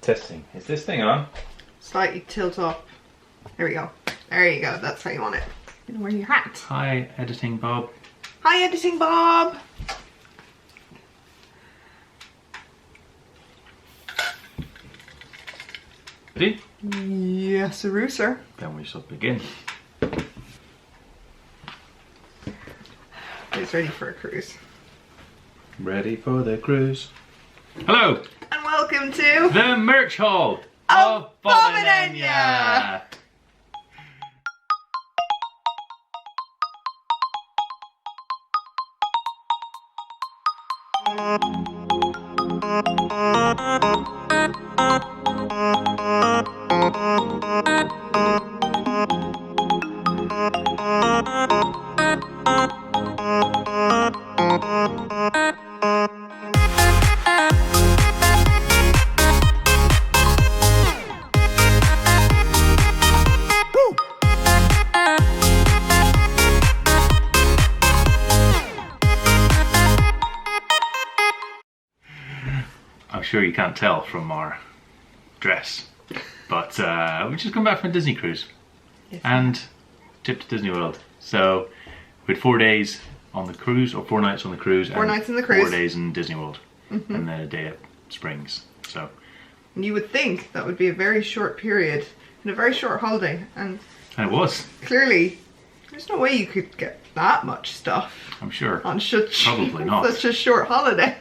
Testing. Is this thing on? Slightly tilt up. There we go. There you go. That's how you want it. You know, wear your hat. Hi, editing Bob. Hi, editing Bob. Ready? Yes, sir. Then we shall begin. It's ready for a cruise. Ready for the cruise. Hello! And welcome to The merch hall of Bob and and Enya. Enya. I'm sure you can't tell from our dress, but we've just come back from a Disney cruise and trip to Disney World. So we had 4 days on the cruise, or 4 nights on the cruise, 4 nights in the cruise, 4 days in Disney World, and then a day at Springs. So you would think that would be a very short period and a very short holiday, and it was. Clearly, there's no way you could get that much stuff. I'm sure. On such Probably not. Such a short holiday.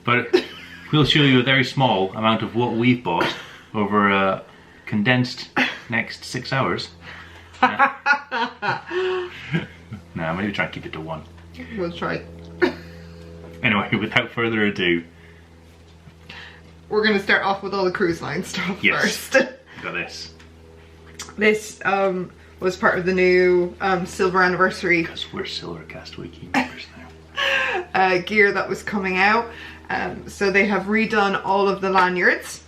But we'll show you a very small amount of what we've bought over a condensed next 6 hours. Nah, maybe try and keep it to 1. We'll try. Anyway, without further ado, we're going to start off with all the cruise line stuff first. Got this. This was part of the new silver anniversary. Because we're Silver Castaway Key members now. Gear that was coming out. So they have redone all of the lanyards.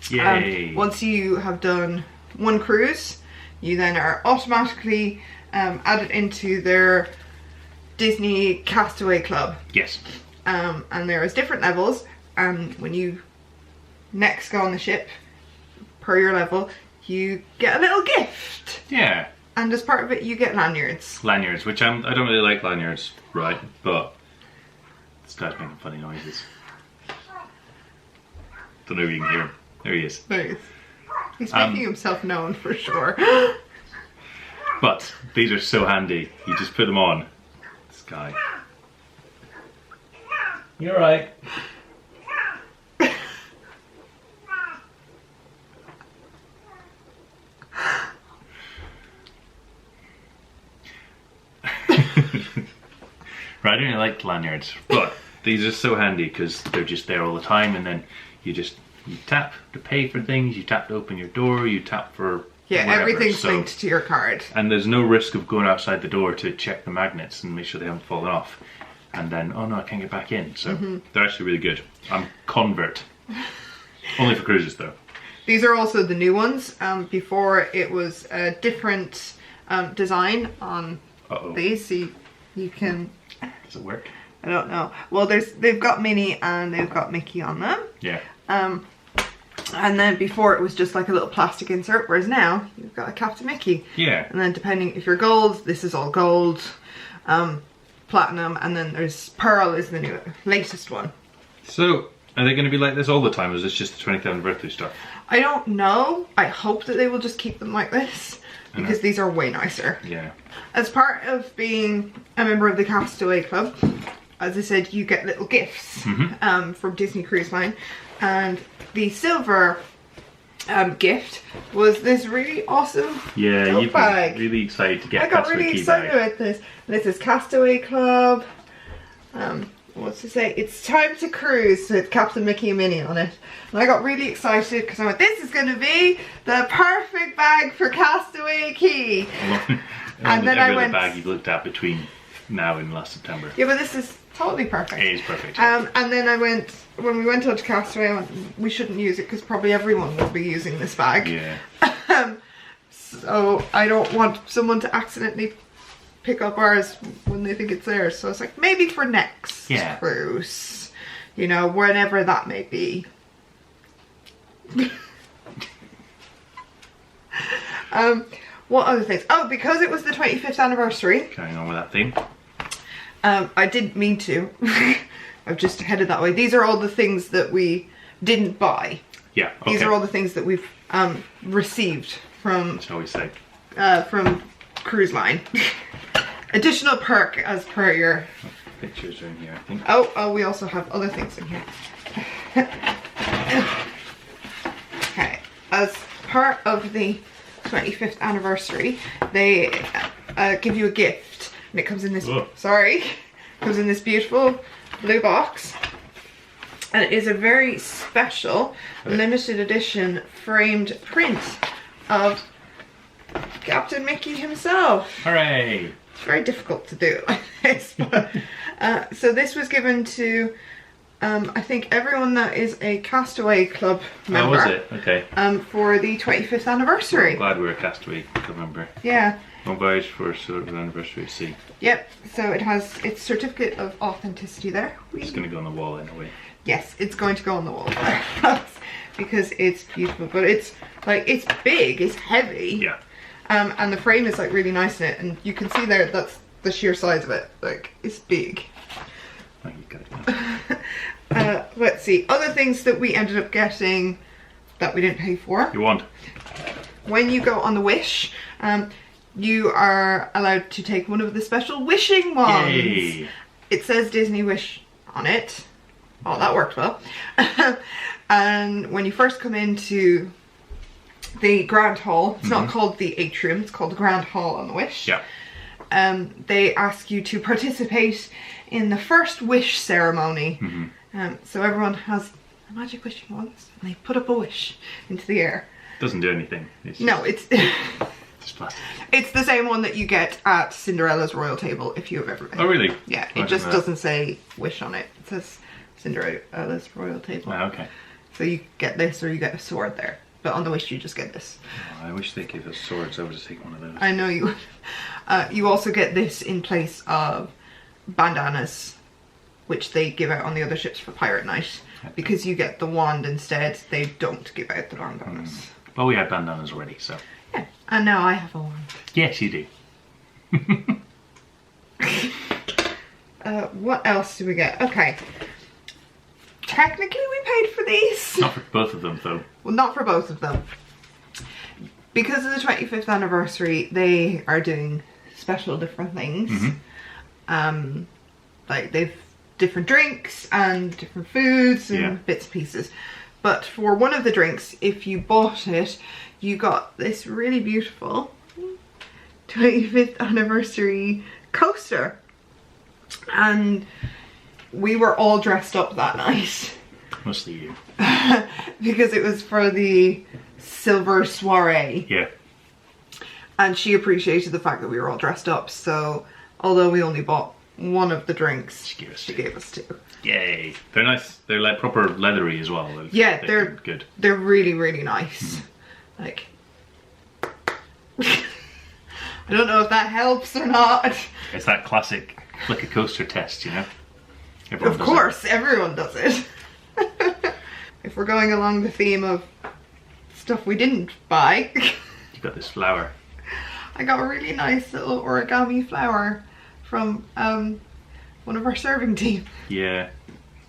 Yay! Once you have done 1 cruise, you then are automatically added into their Disney Castaway Club. Yes. And there is different levels, and when you next go on the ship, per your level, you get a little gift. Yeah. And as part of it, you get lanyards. Lanyards, which I don't really like lanyards, right? But this guy's making funny noises. Don't know if you can hear him. There he is. Nice. He's making himself known for sure. But these are so handy. You just put them on. This guy. You're right. Right, I don't really like lanyards, but these are so handy because they're just there all the time, and then you tap to pay for things, you tap to open your door, you tap for whatever. Everything's linked to your card. And there's no risk of going outside the door to check the magnets and make sure they haven't fallen off. And then, oh no, I can't get back in. So they're actually really good. I'm convert. Only for cruises though. These are also the new ones. Before it was a different design on these. So you can... Does it work? I don't know. Well, they've got Minnie and they've got Mickey on them. Yeah. And then before it was just like a little plastic insert, whereas now you've got a Captain Mickey. Yeah. And then depending if you're gold, this is all gold, platinum, and then there's pearl is the latest one. So are they going to be like this all the time, or is this just the 20th anniversary stuff? I don't know. I hope that they will just keep them like this, because these are way nicer. Yeah. As part of being a member of the Castaway Club, as I said, you get little gifts from Disney Cruise Line, and the silver gift was this really awesome tote bag. Been really excited to get. I got really excited about this. And this is Castaway Club. What's to say? It's time to cruise with Captain Mickey and Minnie on it. And I got really excited because I went, this is going to be the perfect bag for Castaway Key. And then I went. Bag you've looked at between now and last September. Yeah, but this is totally perfect. It is perfect. And then I went, when we went out to Castaway, I went, we shouldn't use it because probably everyone will be using this bag. Yeah. So I don't want someone to accidentally pick up ours when they think it's theirs. So it's like, maybe for next cruise, you know, whenever that may be. What other things? Oh, because it was the 25th anniversary. Carrying on with that theme. I didn't mean to. I've just headed that way. These are all the things that we didn't buy. Yeah, okay. These are all the things that we've received from... Shall we say? From Cruise Line. Additional perk as per your... Pictures are in here, I think. Oh, we also have other things in here. Okay, as part of the 25th anniversary, they give you a gift, and it comes in this. Whoa. Sorry, comes in this beautiful blue box, and it is a very special limited edition framed print of Captain Mickey himself. Hooray! It's very difficult to do like this, but so this was given to I think everyone that is a Castaway Club member. Oh, was it? Okay. For the 25th anniversary. I'm glad we're a Castaway Club member. Yeah. No voyage for sort of an anniversary at sea. Yep. So it has its certificate of authenticity there. It's going to go on the wall anyway. Yes, it's going to go on the wall because it's beautiful. But it's like, it's big, it's heavy. Yeah. And the frame is like really nice in it, and you can see there that's the sheer size of it. Like, it's big. Oh, you got it. Let's see, other things that we ended up getting that we didn't pay for. You want? When you go on the Wish, you are allowed to take one of the special wishing wands. Yay. It says Disney Wish on it. Oh, that worked well. And when you first come into the Grand Hall, it's not called the Atrium, it's called the Grand Hall on the Wish. Yeah. They ask you to participate in the first wish ceremony. So everyone has a magic wishing wands, and they put up a wish into the air. Doesn't do anything. It's just, No, it's just plastic. it's the same one that you get at Cinderella's royal table if you have ever been. Oh, really? Yeah, I it just didn't know. doesn't say wish on it. It says Cinderella's royal table. Oh, okay. So you get this, or you get a sword there. But on the Wish you just get this. Oh, I wish they gave us swords. I would just take one of those. I know you would. You also get this in place of bandanas, which they give out on the other ships for Pirate Night. Because you get the wand instead, they don't give out the bandanas. Well, we had bandanas already, so. Yeah, and now I have a wand. Yes, you do. What else do we get? Okay. Technically we paid for these. Not for both of them, though. Well, not for both of them. Because of the 25th anniversary, they are doing special different things. Like they've different drinks and different foods and bits and pieces. But for one of the drinks, if you bought it, you got this really beautiful 25th anniversary coaster. And we were all dressed up that night. Mostly you. Because it was for the silver soiree. Yeah. And she appreciated the fact that we were all dressed up, so although we only bought one of the drinks, she gave us two. Yay. They're nice. They're like proper leathery as well. Yeah, they're good. They're really, really nice. Like, I don't know if that helps or not. It's that classic flick a coaster test, you know? Everyone Of course, everyone does it. If we're going along the theme of stuff we didn't buy. You got this flower. I got a really nice little origami flower from one of our serving team. Yeah.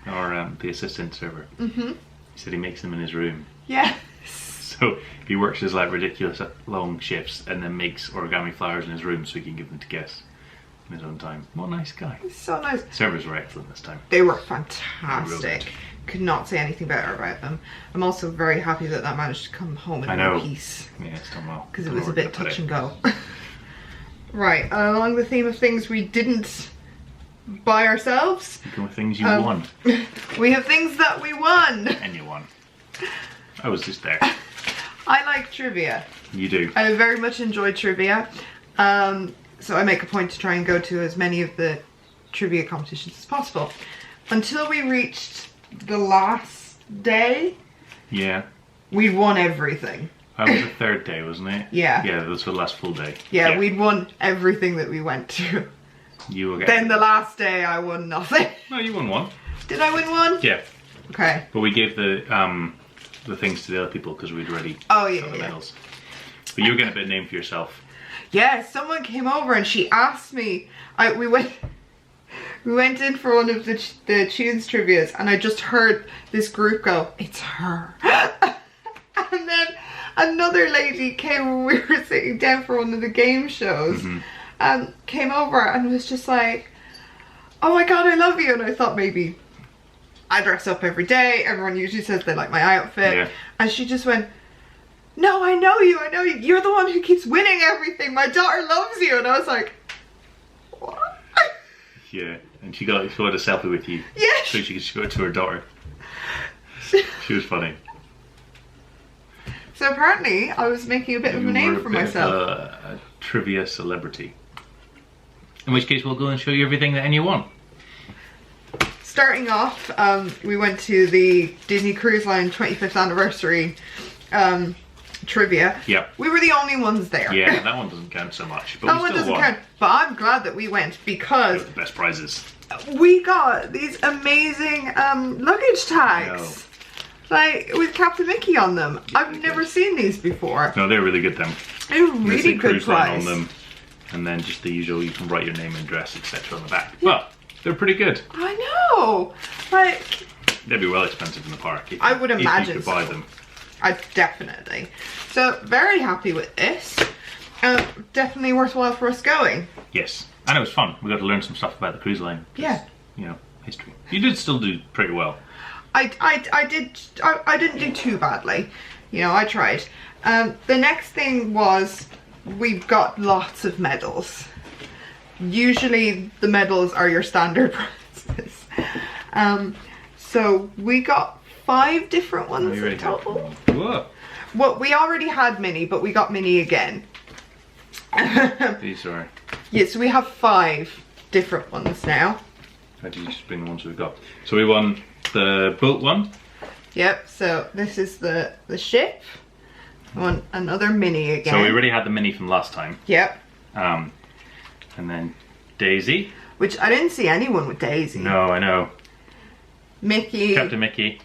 Or the assistant server. He said he makes them in his room. Yes. So he works his like ridiculous long shifts and then makes origami flowers in his room so he can give them to guests in his own time. What a nice guy. It's so nice. Servers were excellent this time. They were Real fantastic. good. Could not say anything better about them. I'm also very happy that that managed to come home in one piece. Yeah, it's done well. Because it was a bit touch and go. Right, along the theme of things we didn't buy ourselves. Going with things you won. We have things that we won. And you won. I was just there. I like trivia. You do. I very much enjoy trivia. So I make a point to try and go to as many of the trivia competitions as possible. Until we reached the last day, Yeah. we'd won everything. That was the third day, wasn't it? Yeah. Yeah, that was the last full day. Yeah, we'd won everything that we went to. You will get. Then the last day I won nothing. No, you won one. Did I win one? Yeah. Okay. But we gave the the things to the other people because we'd already Oh yeah, got the yeah. medals. But you were getting a bit of name for yourself. Yeah, someone came over and she asked me. We went in for one of the tunes trivias, and I just heard this group go, "It's her." And then another lady came when we were sitting down for one of the game shows, and came over and was just like, "Oh my god, I love you." And I thought maybe I dress up every day. Everyone usually says they like my outfit, Yeah. and she just went, "No, I know you. I know you. You're the one who keeps winning everything. My daughter loves you." And I was like, "What?" Yeah, and she got a selfie with you. Yeah. So she could show it to her daughter. She was funny. So apparently I was making a bit of a name for myself. A trivia celebrity. In which case we'll go and show you everything that Enya won. Starting off, we went to the Disney Cruise Line 25th anniversary trivia. Yep. We were the only ones there. Yeah, that one doesn't count so much. But That we one still doesn't won. count. But I'm glad that we went because Got the best prizes. we got these amazing luggage tags. Like with Captain Mickey on them. Yeah, I've they're never good. seen these before. No, they're really good then. They're There's really the good cruise line price. on them, and then just the usual. You can write your name and address, etc. on the back. Well, they're pretty good. I know. Like, They'd be well expensive in the park. If, I would imagine if you could buy so. them. I definitely. So very happy with this. Definitely worthwhile for us going. Yes, and it was fun. We got to learn some stuff about the cruise line. Yeah. You know, history. You did still do pretty well. I didn't do too badly. You know, I tried. The next thing was we got lots of medals. Usually the medals are your standard prizes. So we got 5 different Oh, ones you already in have total. one. Whoa. Well, we already had Minnie, but we got Minnie again. These are. Yeah, so we have 5 different ones now. How do you just bring the ones we've got? So we won the boat one. Yep, so this is the ship. I want another Minnie again. So we already had the mini from last time. Yep. And then Daisy. Which I didn't see anyone with Daisy. No, I know. Mickey. Captain Mickey.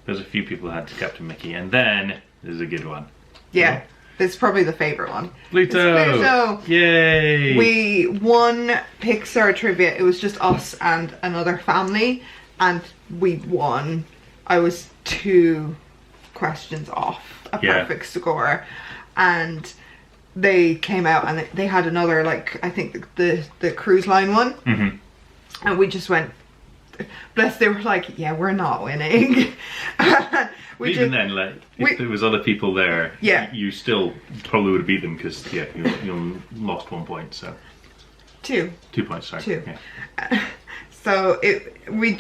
There's a few people who had Captain Mickey. And then there's a good one. Yeah, this is probably the favourite one. Pluto. It's Pluto. Yay! We won Pixar trivia. It was just us and another family. And we won. I was 2 questions off a perfect score. And they came out and they had another, like, I think the cruise line one. And we just went, bless, they were like, yeah, we're not winning. Even then, like, if there was other people there, Yeah. you still probably would have beat them because, yeah, you lost 1 point, so. 2. 2 points, sorry. 2. Yeah. So we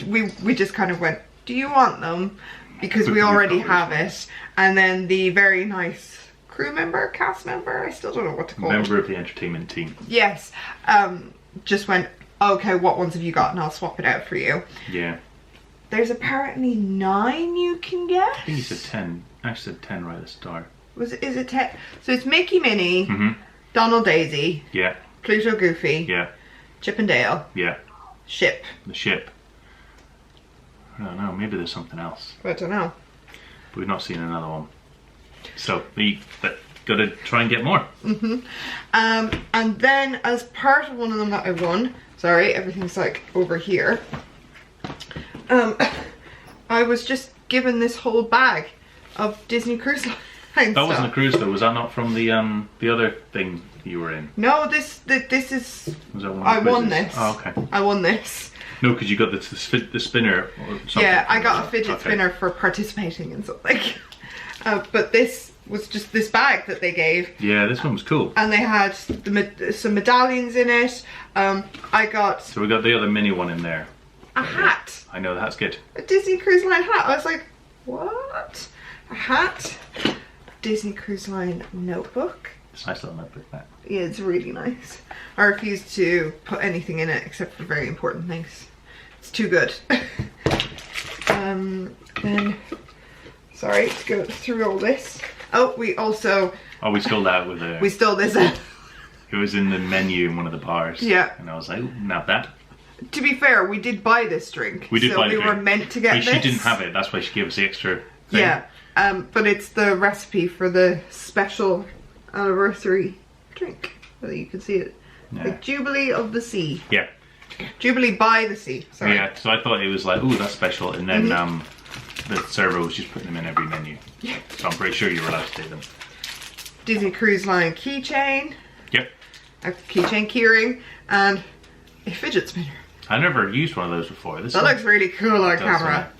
just kind of went, do you want them? Because we We've already got have these it. And then the very nice crew member, cast member, I still don't know what to call Member it. of the entertainment team. Yes. Just went, okay, what ones have you got? And I'll swap it out for you. Yeah. There's apparently 9 you can get. I think you said 10. I said 10 right at the start. Is it 10? So it's Mickey, Minnie, Mm-hmm. Donald, Daisy, Yeah. Pluto, Goofy, Yeah. Chip and Dale, Yeah. Ship. The ship. I don't know, maybe there's something else. I don't know. But we've not seen another one. So we gotta try and get more. And then as part of one of them that I won, sorry, everything's like over here. I was just given this whole bag of Disney Cruise Line That stuff. wasn't a cruise though, was that not from the other thing you were in? No, this is. Was that one of the I won quizzes? this. Oh, okay. I won this. No, because you got the spinner or something. Yeah, I got a fidget Okay. spinner for participating in something. But this was just this bag that they gave. Yeah, this one was cool. And they had some medallions in it. I got So we got the other mini one in there. a hat. I know, that's good. A Disney Cruise Line hat. I was like, what? A hat? Disney Cruise Line notebook. It's a nice little notebook, that. Yeah, it's really nice. I refuse to put anything in it except for very important things. It's too good. Then, sorry to go through all this. Oh, we also... Oh, we stole that with a... We stole this out. It was in the menu in one of the bars. Yeah. And I was like, ooh, not that. To be fair, we did buy this drink. We did buy the So we were drink. meant to get this. She didn't have it, that's why she gave us the extra thing. Yeah. But it's the recipe for the special anniversary drink. Whether you can see it. Yeah. The Jubilee of the Sea. Yeah. Jubilee by the Sea. Sorry. Yeah, so I thought it was like, ooh, that's special. And then the server was just putting them in every menu. Yeah. So I'm pretty sure you were allowed to take them. Disney Cruise Line keychain. Yep. A keychain keyring. And a fidget spinner. I never used one of those before. This That one looks really cool on camera.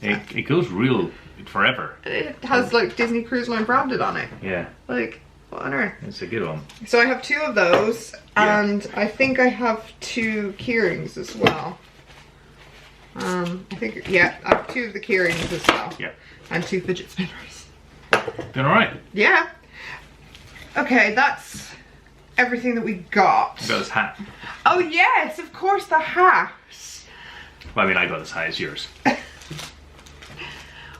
It goes real forever. It has like Disney Cruise Line branded on it. Yeah. Like, what on earth? It's a good one. So I have 2 of those, and I think I have 2 keyrings as well. I think, yeah, I have 2 of the keyrings as well. Yeah. And 2 fidget spinners. Doing alright? Yeah. Okay, that's everything that we got. I got this hat. Oh yes, of course, the hat. Well, I mean, I got this hat. It's yours.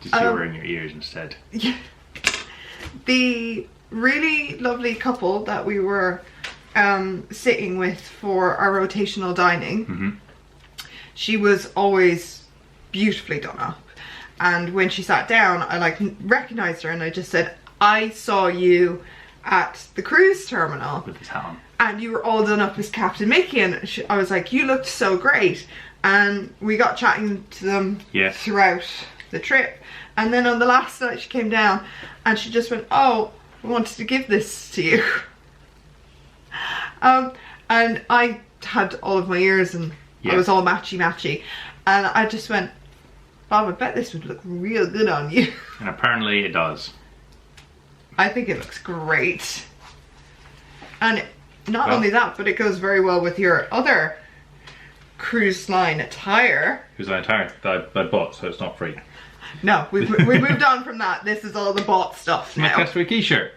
Just you're wearing your ears instead. Yeah. The really lovely couple that we were sitting with for our rotational dining, she was always beautifully done up. And when she sat down, I like recognized her and I just said, I saw you at the cruise terminal. With this hat on. And you were all done up as Captain Mickey, and I was like, you looked so great. And we got chatting to them throughout the trip. And then on the last night she came down and she just went, oh, I wanted to give this to you. And I had all of my ears and I was all matchy. And I just went, Bob, I bet this would look real good on you. And apparently it does. I think it looks great. And not only that, but it goes very well with your other cruise line attire. Cruise line attire that I bought, so it's not free. No, we moved on from that. This is all the bought stuff My now. Castaway Key shirt.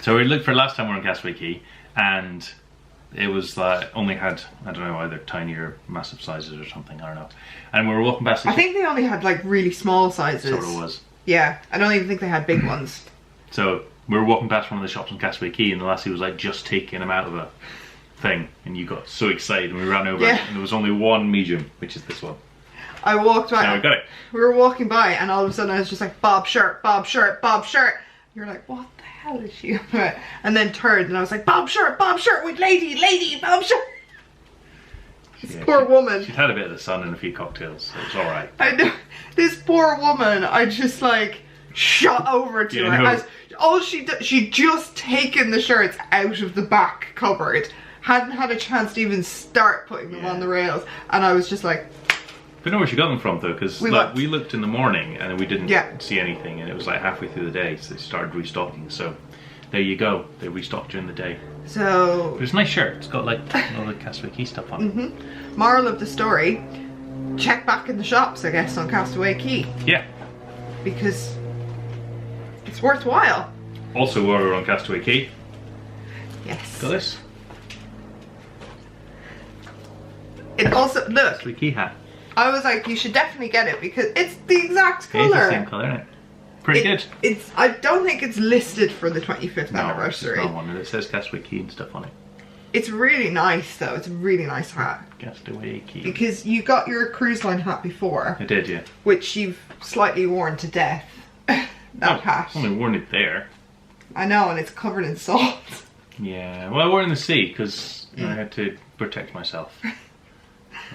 So we looked for it last time we were on Castaway Key, and it was like only had, I don't know, either tiny or massive sizes or something, I don't know. And we were walking past the I think they only had like really small sizes. That's what it was. Yeah, I don't even think they had big ones. So we were walking past one of the shops on Castaway Key and the lassie was like just taking them out of a thing, and you got so excited and we ran over and there was only one medium, which is this one. I walked by. So we got it. We were walking by and all of a sudden I was just like, Bob shirt, Bob shirt, Bob shirt. You're like, what the hell is she about? And then turned and I was like, Bob shirt with lady, Bob shirt. This poor woman. She'd had a bit of the sun and a few cocktails, so it's alright. I know. This poor woman, I just like shot over to her. As all she just taken the shirts out of the back cupboard. Hadn't had a chance to even start putting them on the rails. And I was just like... I don't know where she got them from though, because we looked in the morning and we didn't see anything, and it was like halfway through the day, so they started restocking. So there you go, they restocked during the day. So but it's a nice shirt. It's got like all the Castaway Key stuff on it. Moral of the story: check back in the shops, I guess, on Castaway Key. Yeah, because it's worthwhile. Also, while we were on Castaway Key, got this. It also look. Castaway Key hat. I was like, you should definitely get it because it's the exact colour. It's the same colour, isn't it? Pretty good. I don't think it's listed for the 25th anniversary. It's not one. It says Castaway Key and stuff on it. It's really nice though. It's a really nice hat. Castaway Key. Because you got your cruise line hat before. I did, yeah. Which you've slightly worn to death. That hat. I've only worn it there. I know, and it's covered in salt. Yeah, well, I wore it in the sea because I had to protect myself.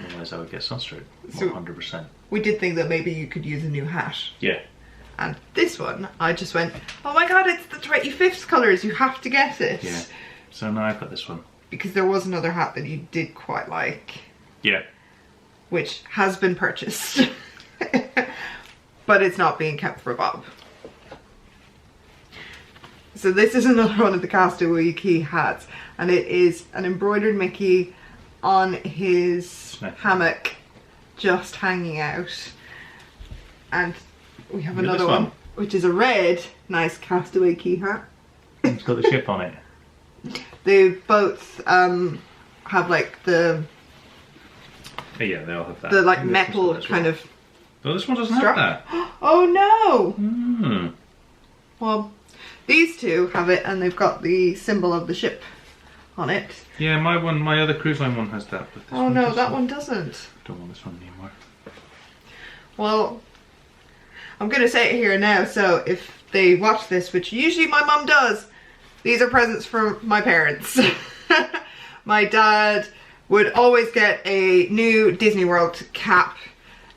Otherwise I would get sunstroke, 100%. We did think that maybe you could use a new hat. Yeah. And this one, I just went, oh my god, it's the 25th colours, you have to get it. Yeah. So now I've got this one. Because there was another hat that you did quite like. Yeah. Which has been purchased. But it's not being kept for Bob. So this is another one of the Castaway Key hats. And it is an embroidered Mickey on his hammock, just hanging out. And we have another one, which is a red, nice Castaway Key hat. It's got the ship on it. They both have like the... Yeah, they all have that. The like metal kind of... Oh, this one doesn't strap. have that. Oh no! Well, these two have it, and they've got the symbol of the ship on it. Yeah, my other cruise line one has that. But this no, that one doesn't. I don't want this one anymore. Well, I'm going to say it here now, so if they watch this, which usually my mum does, these are presents from my parents. My dad would always get a new Disney World cap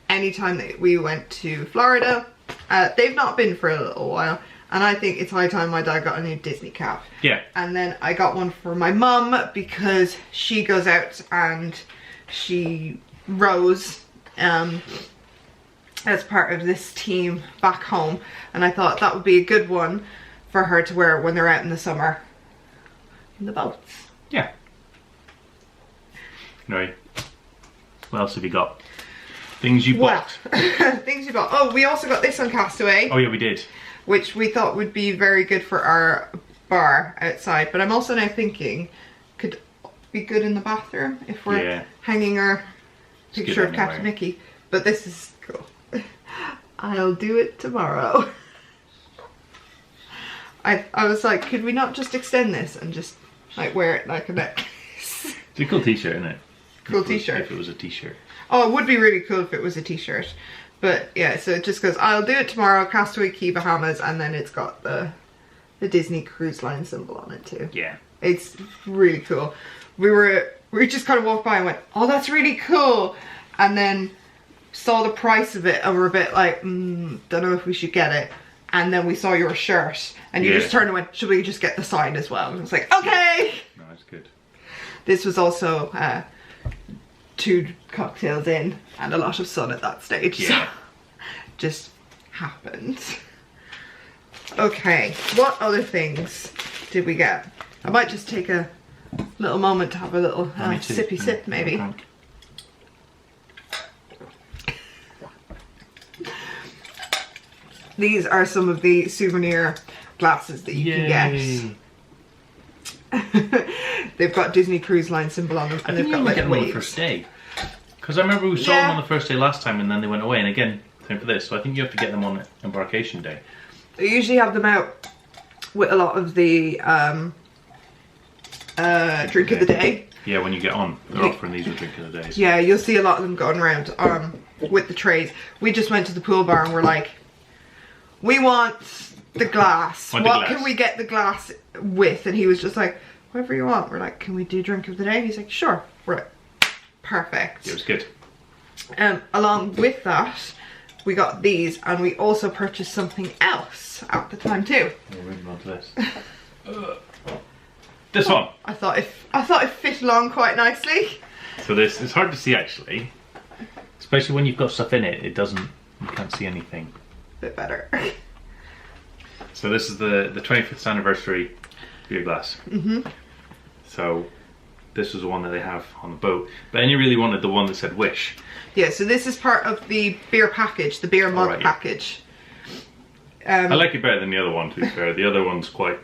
anytime that we went to Florida. They've not been for a little while, and I think it's high time my dad got a new Disney cap. Yeah. And then I got one for my mum because she goes out and she rows as part of this team back home, and I thought that would be a good one for her to wear when they're out in the summer in the boats. Yeah. Right. What else have you got? Things you bought. Things you bought. Oh, we also got this on Castaway. Oh yeah, we did. Which we thought would be very good for our bar outside. But I'm also now thinking could be good in the bathroom if we're hanging our picture of Captain Mickey. But this is cool. I'll do it tomorrow. I was like, could we not just extend this and just like wear it like a necklace? It's a cool t-shirt, isn't it? Cool t-shirt. If it was a t-shirt. Oh, it would be really cool if it was a t-shirt. But yeah, so it just goes, I'll do it tomorrow, Castaway Key, Bahamas, and then it's got the Disney Cruise Line symbol on it too. Yeah. It's really cool. We just kind of walked by and went, oh, that's really cool. And then saw the price of it and we're a bit like, don't know if we should get it. And then we saw your shirt and you just turned and went, should we just get the sign as well? And I was like, okay. No, that's good. This was also 2 cocktails in and a lot of sun at that stage. Yeah. So just happened. Okay, what other things did we get? I might just take a little moment to have a little sippy sip maybe. These are some of the souvenir glasses that you can get. They've got Disney Cruise Line symbol on them, and they've got like them waves. on the first day. Because I remember we saw them on the first day last time, and then they went away. And again, same for this. So I think you have to get them on embarkation day. They usually have them out with a lot of the drink of the day. Yeah, when you get on, they're offering these with drink of the days. Yeah, you'll see a lot of them going around with the trays. We just went to the pool bar and we're like, we want the glass. What can we get the glass with? And he was just like, whatever you want. We're like, can we do drink of the day? And he's like, sure. We're like, perfect. It was good. Along with that, we got these, and we also purchased something else at the time too. We're moving on to this. This one. I thought it fit along quite nicely. So this is hard to see actually, especially when you've got stuff in it. You can't see anything. Bit better. So this is the 25th anniversary beer glass. So this was the one that they have on the boat, but then you really wanted the one that said Wish. Yeah, so this is part of the beer package, the beer mug package. I like it better than the other one, to be fair. The other one's quite,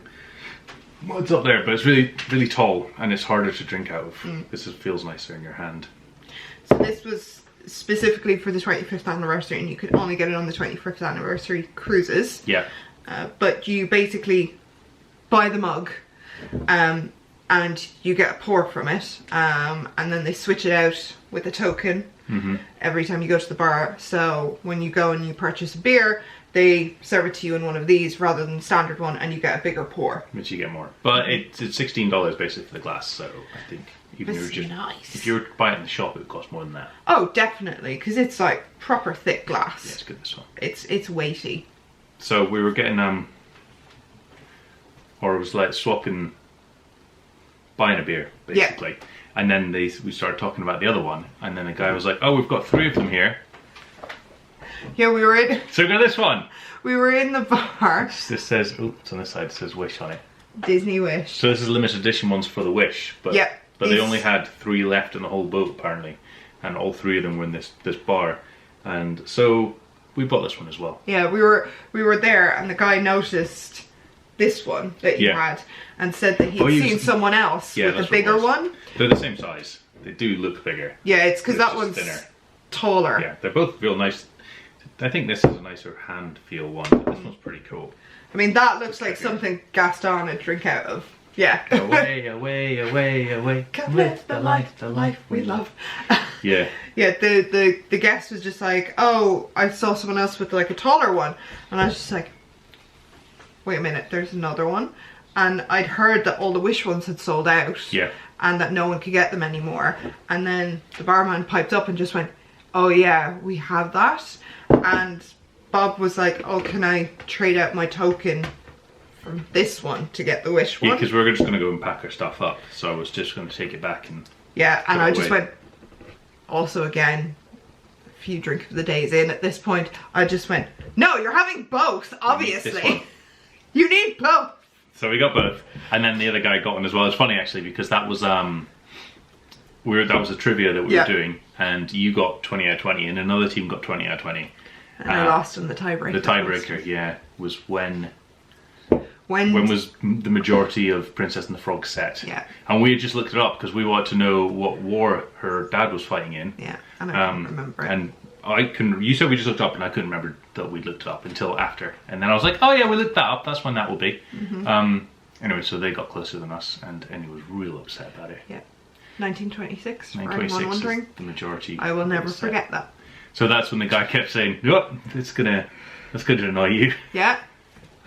well, it's up there, but it's really, really tall and it's harder to drink out of. This feels nicer in your hand. So this was specifically for the 25th anniversary, and you could only get it on the 25th anniversary cruises. Yeah. But you basically buy the mug, and you get a pour from it, and then they switch it out with a token every time you go to the bar. So when you go and you purchase a beer, they serve it to you in one of these rather than the standard one, and you get a bigger pour. Which you get more. But it's $16 basically for the glass, so I think even if you were to buy it in the shop, it would cost more than that. Oh, definitely, because it's like proper thick glass. Yeah, it's good, this one. It's weighty. So we were getting or it was like buying a beer basically, and then we started talking about the other one, and then the guy was like, "Oh, we've got 3 of them here." Yeah, we were in. So we got this one. We were in the bar. This says, oh, it's on this side. It says Wish on it. Disney Wish. So this is limited edition ones for the Wish, but they only had 3 left in the whole boat apparently, and all 3 of them were in this bar, and so we bought this one as well. Yeah, we were there, and the guy noticed this one that you had, and said that he'd seen someone else with a bigger one. They're the same size. They do look bigger. Yeah, it's because that one's thinner, taller. Yeah, they both feel nice. I think this is a nicer hand feel one, but this one's pretty cool. I mean, that looks like something Gaston would drink out of. Yeah. Away, away, away, away. Come live the life we love. Yeah. Yeah, the guest was just like, oh, I saw someone else with like a taller one. And I was just like, wait a minute, there's another one. And I'd heard that all the Wish ones had sold out. Yeah. And that no one could get them anymore. And then the barman piped up and just went, oh yeah, we have that. And Bob was like, oh, can I trade out my token from this one to get the Wish one? Yeah, because we were just going to go and pack our stuff up. So I was just going to take it back and... Yeah, and I just went... Also, again, a few drink of the days in at this point, I just went, no, you're having both, obviously. You need both. So we got both, and then the other guy got one as well. It's funny actually because that was that was a trivia that we were doing, and you got 20 out of 20, and another team got 20 out of 20. And I lost in the tiebreaker. The tiebreaker, yeah, was when was the majority of Princess and the Frog set. Yeah. And we had just looked it up because we wanted to know what war her dad was fighting in. Yeah, and I couldn't remember it. And you said we just looked it up, and I couldn't remember that we'd looked it up until after. And then I was like, oh yeah, we looked that up, that's when that will be. Anyway, so they got closer than us, and he was real upset about it. Yeah. 1926, for anyone 1926 wondering. is the majority. I will never forget that. So that's when the guy kept saying, oh, that's gonna annoy you. Yeah.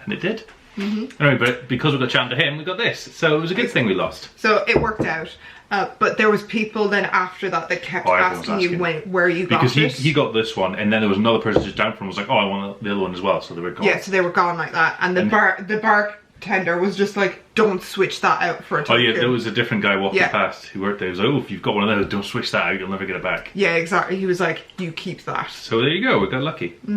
And it did. Anyway, but because we got chatting to him, we got this. So it was a good thing we lost. So it worked out. But there was people then after that kept asking you where you got it. Because he got this one, and then there was another person just down from him was like, oh, I want the other one as well. So they were gone. Yeah, so they were gone like that. And the bartender was just like, don't switch that out for a token. Oh yeah, there was a different guy walking past who worked there. He was like, oh, if you've got one of those, don't switch that out, you'll never get it back. Yeah, exactly. He was like, you keep that. So there you go, we got lucky. We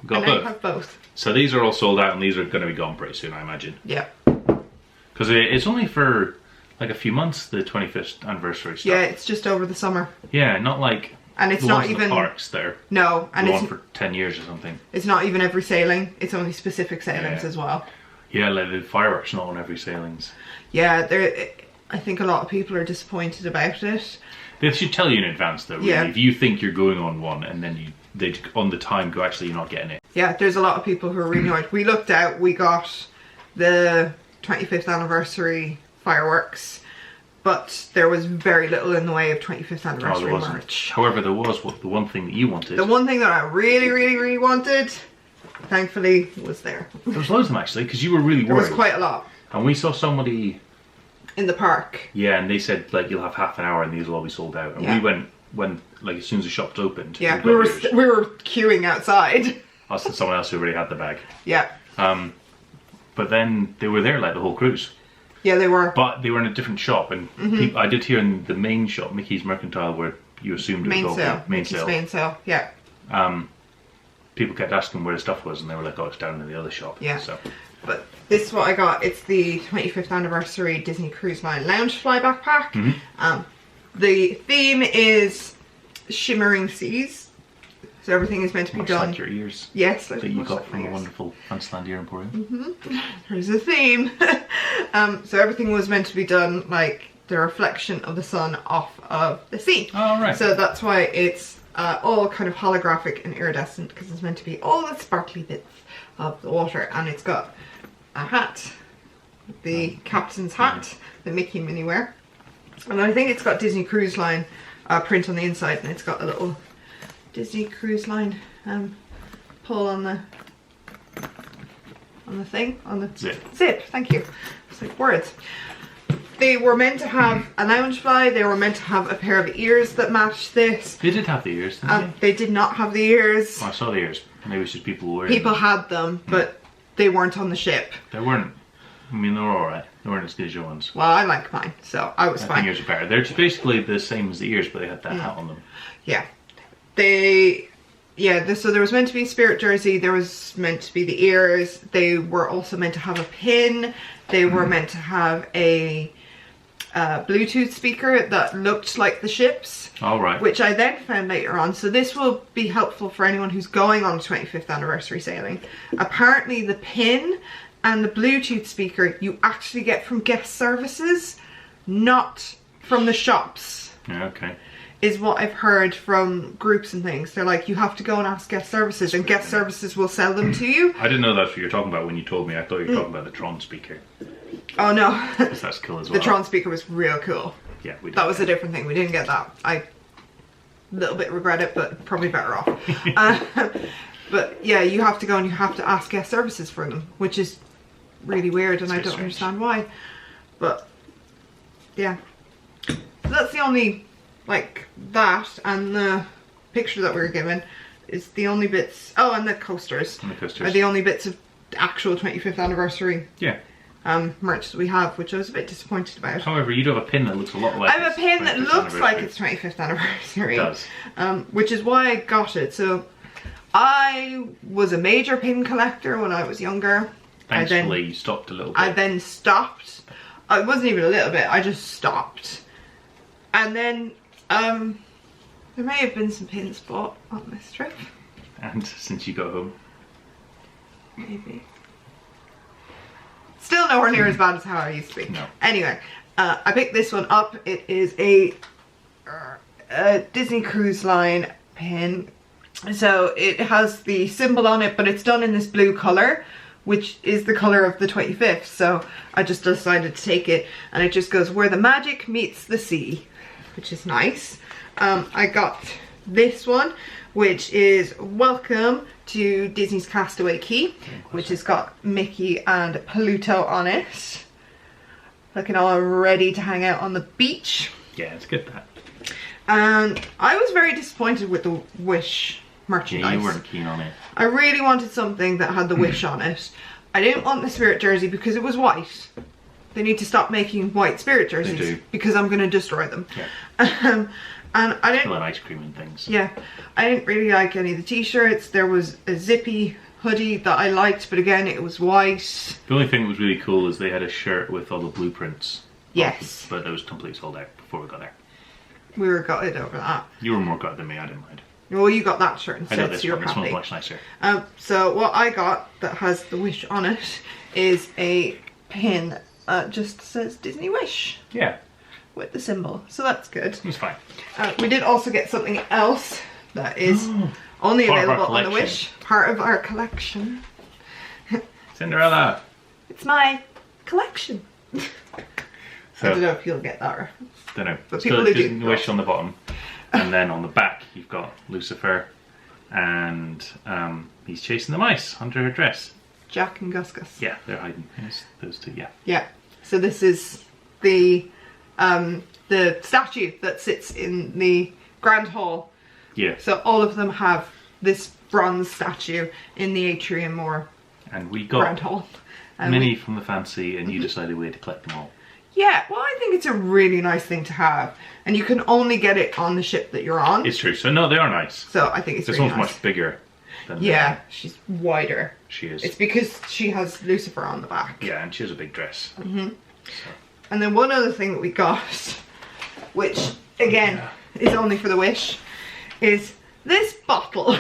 got both. I have both. So these are all sold out, and these are going to be gone pretty soon, I imagine. Yeah. Because it's only for like a few months, the 25th anniversary stuff. Yeah, it's just over the summer. Yeah, not like and it's the not ones in even the parks there. No, and it's it's on for 10 years or something. It's not even every sailing. It's only specific sailings as well. Yeah, like the fireworks not on every sailings. Yeah, I think a lot of people are disappointed about it. They should tell you in advance though, really. If you think you're going on one and then they on the time go, actually you're not getting it. Yeah, there's a lot of people who are really annoyed. We looked out, we got the 25th anniversary fireworks, but there was very little in the way of 25th anniversary merch. However, there was the one thing that you wanted. The one thing that I really, really, really wanted, thankfully, was there. There was loads of them actually, because you were really worried. There was quite a lot. And we saw somebody... in the park. Yeah, and they said, like, you'll have half an hour and these will all be sold out. And we went, when, like, as soon as the shops opened... Yeah, we were queuing outside. Us and someone else who already had the bag. Yeah. But then they were there, like, the whole cruise. Yeah, they were. But they were in a different shop, and I did hear in the main shop, Mickey's Mercantile, where you assumed it was all main sale. Yeah. People kept asking where the stuff was, and they were like, oh, it's down in the other shop. Yeah. So. But this is what I got. It's the 25th anniversary Disney Cruise Line Lounge Fly backpack. The theme is Shimmering Seas. So everything is meant to be done. Like your ears. Yes, that you got from the wonderful Fantasylandia Emporium. There's a theme. So everything was meant to be done like the reflection of the sun off of the sea. Oh, right. So that's why it's all kind of holographic and iridescent, because it's meant to be all the sparkly bits of the water. And it's got a hat, the captain's hat that Mickey and Minnie wear. And I think it's got Disney Cruise Line print on the inside, and it's got a little Disney Cruise Line pull on the thing, on the zip. Thank you. It's like words. They were meant to have a lounge fly. They were meant to have a pair of ears that matched this. They did have the ears, didn't they? They did not have the ears. Oh, I saw the ears. Maybe it's just people wearing People them. had them, but they weren't on the ship. They weren't. I mean, they were alright. They weren't as good as your ones. Well, I like mine, so I was fine. I think yours are better. They're just basically the same as the ears, but they had that hat on them. Yeah. So there was meant to be a spirit jersey, there was meant to be the ears, they were also meant to have a pin, they were meant to have a Bluetooth speaker that looked like the ship's. All right. Which I then found later on, so this will be helpful for anyone who's going on 25th anniversary sailing. Apparently the pin and the Bluetooth speaker you actually get from guest services, not from the shops. Yeah, okay. Is what I've heard from groups and things. They're like, you have to go and ask guest services, and guest services will sell them to you. I didn't know that's what you're talking about when you told me. I thought you were talking about the Tron speaker. Oh no. Because that's cool as well. The Tron speaker was real cool. Yeah, we did. That was a different thing. We didn't get that. little bit regret it, but probably better off. But yeah, you have to go and you have to ask guest services for them, which is really weird, and I don't understand why. But yeah, so that's the only, like, that and the picture that we were given is the only bits. Oh, and the coasters. And the coasters are the only bits of actual 25th anniversary. Yeah. Merch that we have, which I was a bit disappointed about. However, you do have a pin that looks a lot like I have a pin that looks like it's 25th anniversary. It does. Which is why I got it. So I was a major pin collector when I was younger. Thankfully, you stopped a little bit. I then stopped. It wasn't even a little bit, I just stopped. And then there may have been some pins bought on this trip. And since you got home. Maybe. Still nowhere near as bad as how I used to be. No. Anyway, I picked this one up. It is a Disney Cruise Line pin. So it has the symbol on it, but it's done in this blue colour, which is the colour of the 25th. So I just decided to take it, and it just goes, where the magic meets the sea, which is nice. I got this one, which is welcome to Disney's Castaway Cay, which has got Mickey and Pluto on it. Looking all ready to hang out on the beach. Yeah, it's good, that. And I was very disappointed with the Wish merchandise. Yeah, you weren't keen on it. I really wanted something that had the Wish on it. I didn't want the Spirit jersey because it was white. They need to stop making white Spirit jerseys. They do. Because I'm going to destroy them. Yeah. And I didn't... Still had ice cream and things. Yeah. I didn't really like any of the t-shirts. There was a zippy hoodie that I liked, but again, it was white. The only thing that was really cool is they had a shirt with all the blueprints. Yes. But it was completely sold out before we got there. We were gutted over that. You were more gutted than me, I didn't mind. Well, you got that shirt I instead, got this so you're one. This happy. one's much nicer. So what I got that has the Wish on it is a pin that just says Disney Wish. Yeah. With the symbol, so that's good. It's fine. We did also get something else that is only available on the Wish. Part of our collection. Cinderella! It's my collection. So, I don't know if you'll get that reference. Don't know. But Still people who do. Disney Wish on the bottom. And then on the back you've got Lucifer and he's chasing the mice under her dress. Jack and Gus Gus. Yeah, they're hiding. It's those two, yeah. Yeah. So this is the statue that sits in the Grand Hall. Yeah. So all of them have this bronze statue in the atrium or And we Grand got Hall. many from the fancy and you decided we had to collect them all. Yeah, well, I think it's a really nice thing to have. And you can only get it on the ship that you're on. It's true. So no, they are nice. So I think it's This really one's nice. much bigger than Yeah, she's wider. she is. It's because she has Lucifer on the back. Yeah, and she has a big dress. And then one other thing that we got, which again is only for the Wish, is this bottle.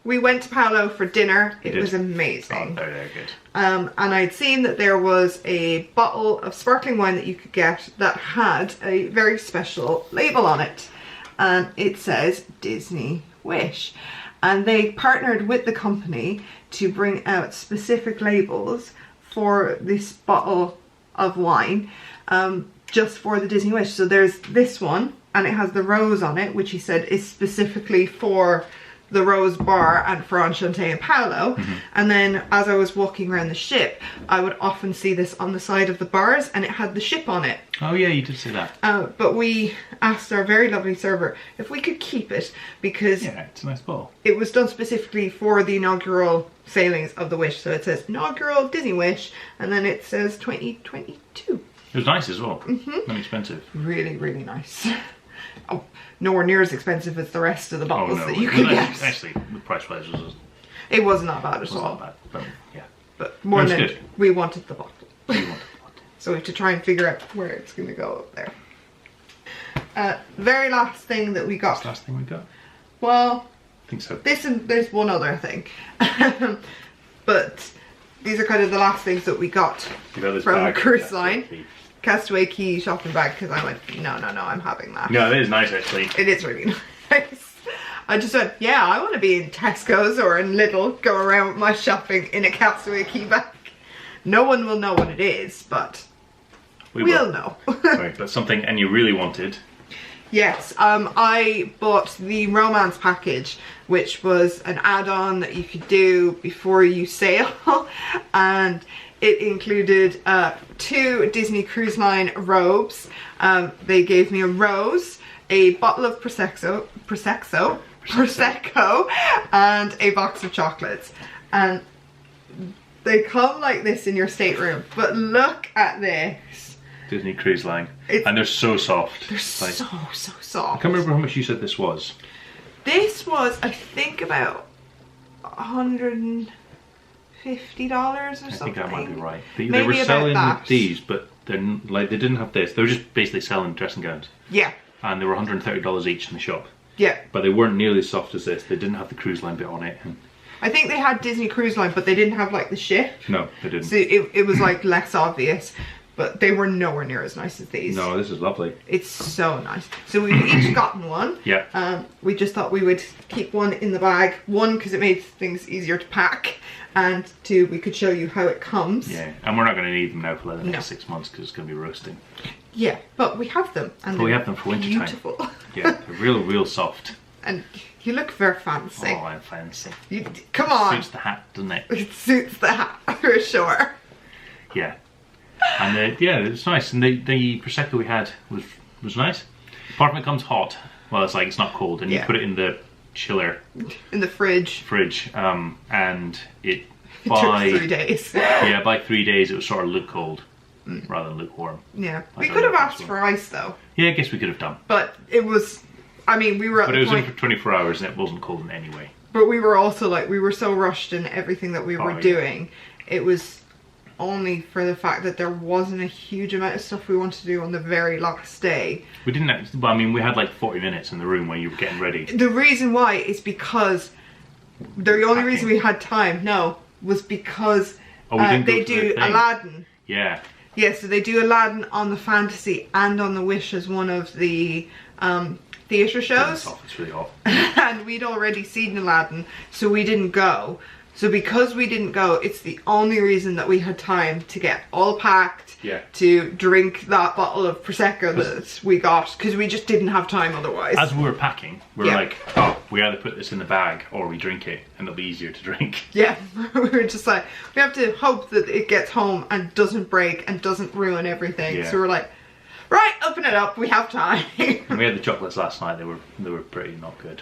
We went to Paolo for dinner. It was amazing. Oh, very, very good. And I'd seen that there was a bottle of sparkling wine that you could get that had a very special label on it. And it says Disney Wish. And they partnered with the company to bring out specific labels for this bottle of wine, just for the Disney Wish. So there's this one, and it has the rose on it, which he said is specifically for the Rose Bar and for Enchante and Paolo. And then as I was walking around the ship, I would often see this on the side of the bars, and it had the ship on it. Oh yeah, you did say that. But we asked our very lovely server if we could keep it, because Yeah, it's a nice bottle. it was done specifically for the inaugural sailings of the Wish. So it says inaugural Disney Wish, and then it says 2022. It was nice as well. Not expensive. Really, really nice. Oh, nowhere near as expensive as the rest of the bottles that you Well, can get. Actually, the price wise was It was not bad at all. not bad. But yeah, But more It was than good. we wanted the bottle. we wanted the bottle. So we have to try and figure out where it's going to go up there. Very last thing that we That's got. the last thing we got. Well, I think so. this and there's one other thing. But these are kind of the last things that we got You got this from bag. Cruise Line. Castaway Cay shopping bag, because I went, no, I'm having that. No, it is nice actually. It is really nice. I just went, yeah, I want to be in Tesco's or in Lidl, go around with my shopping in a Castaway Cay bag. No one will know what it is, but We we'll will. know. Right, but something, and you really wanted. Yes, I bought the romance package, which was an add-on that you could do before you sail, and it included 2 Disney Cruise Line robes. They gave me a rose, a bottle of Prosecco, and a box of chocolates. And they come like this in your stateroom, but look at this. Disney Cruise Line. And they're so soft. They're like, so soft. I can't remember how much you said this was. This was, I think, about $150 or something. I think that might be right. They Maybe were selling that. these, but they're like they didn't have this. They were just basically selling dressing gowns. Yeah. And they were $130 each in the shop. Yeah. But they weren't nearly as soft as this. They didn't have the cruise line bit on it. And I think they had Disney Cruise Line, but they didn't have like the ship. no, they didn't. So it was like less obvious. But they were nowhere near as nice as these. No, this is lovely. It's so nice. So we've each gotten one. Yeah. We just thought we would keep one in the bag. 1, because it made things easier to pack. And 2, we could show you how it comes. Yeah, and we're not going to need them now for like the next 6 months because it's going to be roasting. Yeah, but we have them. And we have them for winter beautiful. time. Yeah, they're real soft. And you look very fancy. Oh, I'm fancy. Come on. Suits the hat, doesn't it? It suits the hat, for sure. Yeah. And yeah, it's nice. And the Prosecco we had was nice. Apart from it comes hot. Well, it's like it's not cold, and you put it in the chiller. In the fridge. And it took 3 days. Yeah, by 3 days it was sort of look cold rather than lukewarm. Yeah, we could have asked for ice though. Yeah, I guess we could have done. But it was, I mean, we were at But it was in for 24 hours and it wasn't cold in any way. But we were also like, we were so rushed in everything that we were doing. It was only for the fact that there wasn't a huge amount of stuff we wanted to do on the very last day. We didn't, I mean, we had like 40 minutes in the room when you were getting ready. The reason why is because the only reason we had time, was because they do Aladdin. Yeah. Yeah, so they do Aladdin on the Fantasy and on the Wish as one of the theatre shows. It's really hot. And we'd already seen Aladdin, so we didn't go. So because we didn't go, it's the only reason that we had time to get all packed, to drink that bottle of Prosecco that we got, because we just didn't have time otherwise. As we were packing, we were like, oh, we either put this in the bag or we drink it, and it'll be easier to drink. Yeah, we were just like, we have to hope that it gets home and doesn't break and doesn't ruin everything. Yeah. So we're like, right, open it up, we have time. And we had the chocolates last night, they were pretty not good.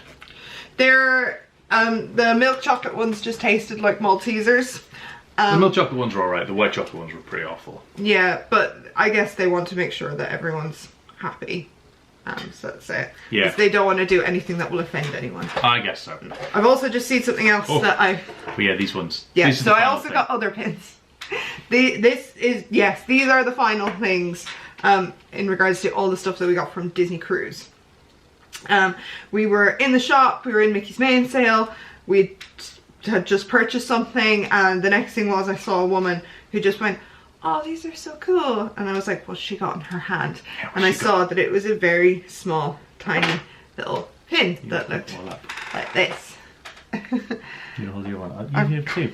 They're... the milk chocolate ones just tasted like Maltesers. The milk chocolate ones were alright, the white chocolate ones were pretty awful. Yeah, but I guess they want to make sure that everyone's happy. So that's it. Yeah. Because they don't want to do anything that will offend anyone. I guess so. I've also just seen something else that I... But yeah, these ones. Yeah, so I also got other pins. These are the final things in regards to all the stuff that we got from Disney Cruise. We were in the shop, we were in Mickey's main sale, we had just purchased something, and the next thing was I saw a woman who just went, oh, these are so cool, and I was like, what's she got in her hand? And I saw that it was a very small, tiny little pin that looked like this. You hold your one up. You have two.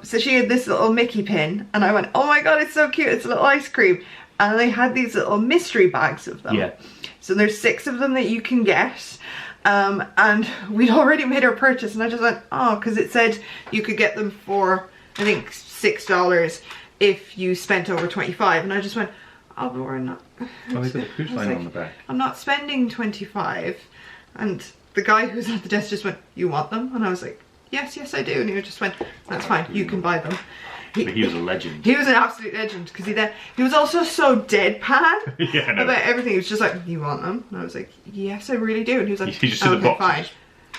So she had this little Mickey pin, and I went, oh my god, it's so cute, it's a little ice cream. And they had these little mystery bags of them. Yeah. So there's 6 of them that you can get. And we'd already made our purchase, and I just went, oh, because it said you could get them for, I think, $6 if you spent over 25. And I just went, oh, but we're not. Oh, they got a cruise line on the back. I'm not spending 25. And the guy who was at the desk just went, you want them? And I was like, yes, yes, I do. And he just went, that's fine, you can buy them. He was a legend. He was an absolute legend, because he was also so deadpan about everything. He was just like, you want them? And I was like, yes, I really do. And he was like, he just okay, the box. Fine.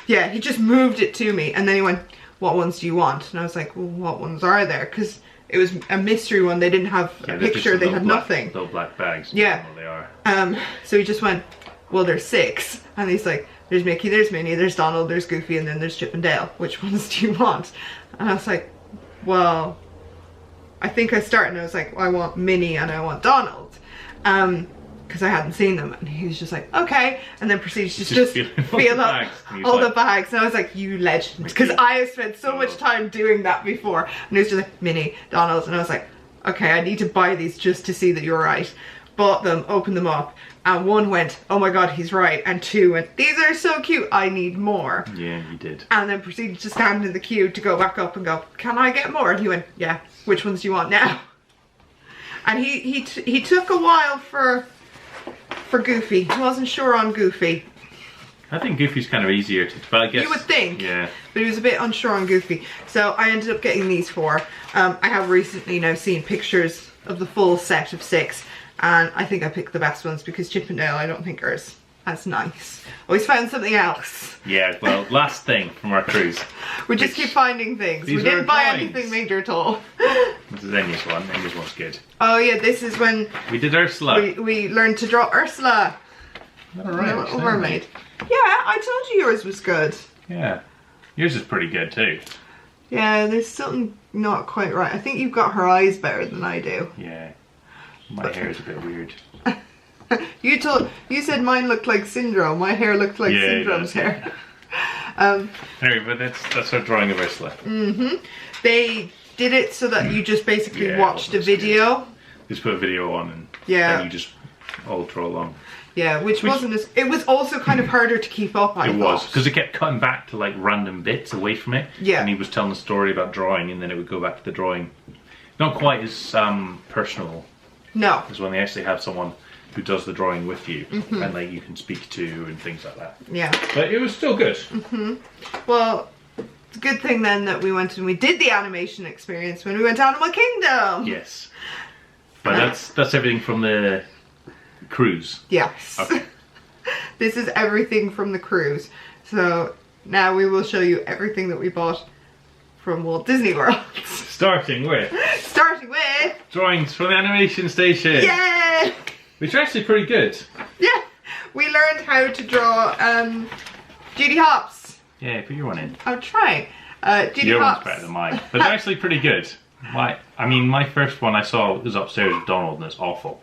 Yeah, he just moved it to me, and then he went, what ones do you want? And I was like, well, what ones are there? Because it was a mystery one. They didn't have a picture. They had nothing. Little black bags. Yeah. They are. So he just went, well, there's 6. And he's like, there's Mickey, there's Minnie, there's Donald, there's Goofy, and then there's Chip and Dale. Which ones do you want? And I was like, well, I think I started and I was like, well, I want Minnie and I want Donald. Because I hadn't seen them. And he was just like, okay. And then proceeds to just feel up all the bags. And I was like, you legend. Because I have spent so much time doing that before. And he was just like, Minnie, Donald. And I was like, okay, I need to buy these just to see that you're right. bought them, opened them up, and 1 went, oh my god, he's right, and 2 went, these are so cute, I need more. Yeah, you did. And then proceeded to stand in the queue to go back up and go, can I get more? And he went, yeah, which ones do you want now? And he took a while for Goofy. He wasn't sure on Goofy. I think Goofy's kind of easier to, but I guess... You would think. Yeah. But he was a bit unsure on Goofy. So I ended up getting these 4. I have recently now seen pictures of the full set of 6. And I think I picked the best ones because Chip and Dale I don't think are as nice. Always found something else. Yeah, well, last thing from our cruise. We just keep finding things. We didn't buy anything major at all. This is Enya's one. Enya's one's good. Oh yeah, this is when... We did Ursula. We learned to draw Ursula. Alright. Little mermaid. Yeah, I told you yours was good. Yeah. Yours is pretty good too. Yeah, there's something not quite right. I think you've got her eyes better than I do. Yeah. My hair is a bit weird. You said mine looked like Syndrome. My hair looked like Syndrome's hair. Anyway, but that's our drawing of Ursula. They did it so that you just basically watched a video. Good. Just put a video on and then you just all draw along. Yeah, which wasn't as... It was also kind of harder to keep up, I thought. It was, because it kept cutting back to like random bits away from it. Yeah. And he was telling a story about drawing and then it would go back to the drawing. Not quite as personal. No. As when they actually have someone who does the drawing with you and like you can speak to and things like that. Yeah. But it was still good. Well, it's a good thing then that we went and we did the animation experience when we went to Animal Kingdom. Yes. But that's everything from the cruise. Yes. Okay. This is everything from the cruise. So now we will show you everything that we bought from Walt Disney World. Starting with drawings from the animation station. Yeah! Which are actually pretty good. Yeah. We learned how to draw Judy Hopps. Yeah, put your one in. I'll try. Judy Your Hopps. one's better than mine. But they're actually pretty good. My first one I saw was upstairs with Donald and it's awful.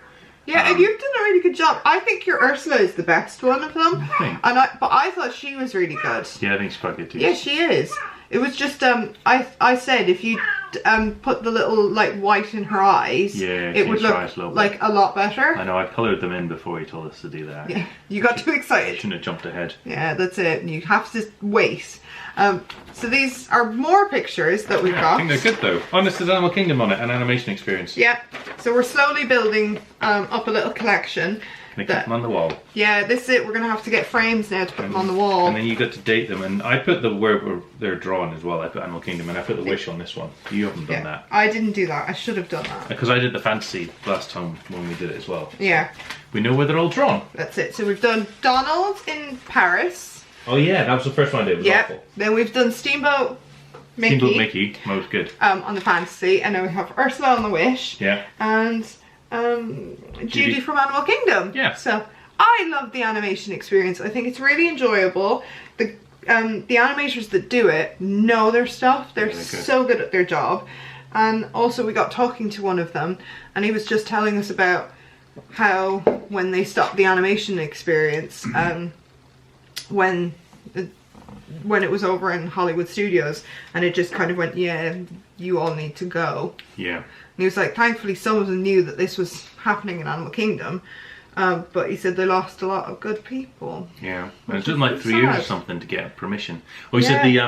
Yeah, and you've done a really good job. I think your Ursula is the best one of them. But I thought she was really good. Yeah, I think she's quite good too. Yeah, she is. It was just I said if you put the little like white in her eyes, it would look like a lot better. I know, I coloured them in before you told us to do that. Yeah, you got too excited. Shouldn't have jumped ahead. Yeah, that's it. You have to wait. So these are more pictures that we've got. I think they're good though. Oh, this is Animal Kingdom on it, an animation experience. Yeah. So we're slowly building up a little collection. Can I keep them on the wall? Yeah, this is it. We're going to have to get frames now to put them on the wall. And then you got to date them. And I put where they're drawn as well. I put Animal Kingdom and I put the wish on this one. You haven't done that. I didn't do that. I should have done that. Because I did the fantasy last time when we did it as well. So yeah. we know where they're all drawn. That's it. So we've done Donald in Paris. Oh yeah, that was the first one I did. It was awful. Then we've done Steamboat Mickey. Steamboat Mickey. That was good. On the fantasy. And then we have Ursula on the wish. Yeah. And Judy from Animal Kingdom. Yeah. So I love the animation experience. I think it's really enjoyable. The animators that do it know their stuff. They're so good at their job. And also we got talking to one of them and he was just telling us about how when they stopped the animation experience, when it was over in Hollywood Studios and it just kind of went, yeah, you all need to go. Yeah. And he was like, thankfully some of them knew that this was happening in Animal Kingdom. But he said they lost a lot of good people. Yeah, and it took them like 3 years or something to get permission. Oh, he said the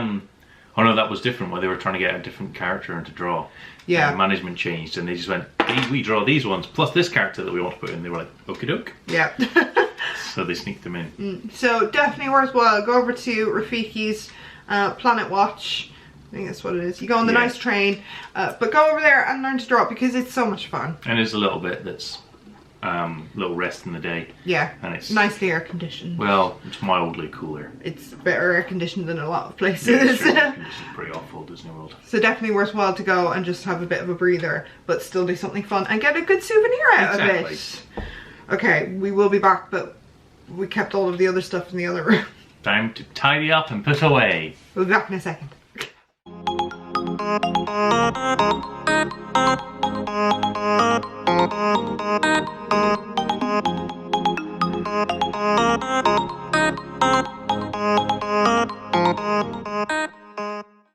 oh no, that was different. Where they were trying to get a different character in to draw. Yeah, management changed, and they just went, "We draw these ones plus this character that we want to put in." They were like, "Okie doke." Yeah. So they sneaked them in. So definitely worthwhile. Go over to Rafiki's Planet Watch. I think that's what it is. You go on the nice train, but go over there and learn to draw because it's so much fun. And there's a little bit that's little rest in the day. Yeah, and it's nicely air conditioned. Well, it's mildly cooler. It's better air conditioned than a lot of places. Yeah, it's air conditioned pretty awful, Disney World. So definitely worthwhile to go and just have a bit of a breather, but still do something fun and get a good souvenir out of it. Okay, we will be back, but we kept all of the other stuff in the other room. Time to tidy up and put away. We'll be back in a second.